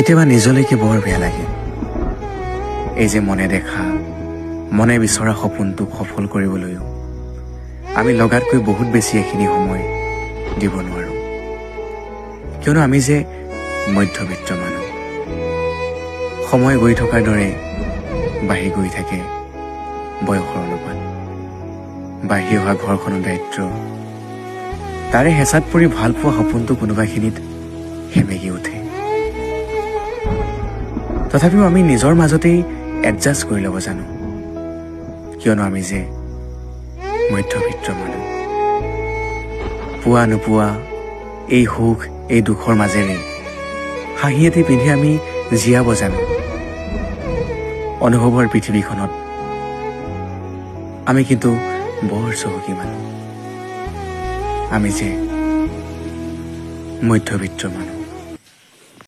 কেতিয়াবা নিজলৈকে বৰ বেয়া লাগে এই যে মনে দেখা মনে বিচৰা সপোনটোক সফল কৰিবলৈও আমি লগাতকৈ বহুত বেছি এখিনি সময় দিব নোৱাৰো কিয়নো আমি যে মধ্যবিত্ত মানুহ সময় গৈ থকাৰ দৰে বাঢ়ি গৈ থাকে বয়সৰ অনুপাত বাঢ়ি অহা ঘৰখনৰ দায়িত্ব তাৰে হেঁচাত পৰি ভাল পোৱা সপোনটো কোনোবাখিনিত সেমেকি উঠে তথাপিও আমি নিজৰ মাজতেই এডজাষ্ট কৰি ল'ব জানো কিয়নো আমি যে মধ্যবিত্ত মানুহ পোৱা নোপোৱা এই সুখ এই দুখৰ মাজেৰে হাঁহি এটি পিন্ধি আমি জীয়াব জানো অনুভৱৰ পৃথিৱীখনত আমি কিন্তু বৰ চহকী মানুহ আমি যে মধ্যবিত্ত মানুহ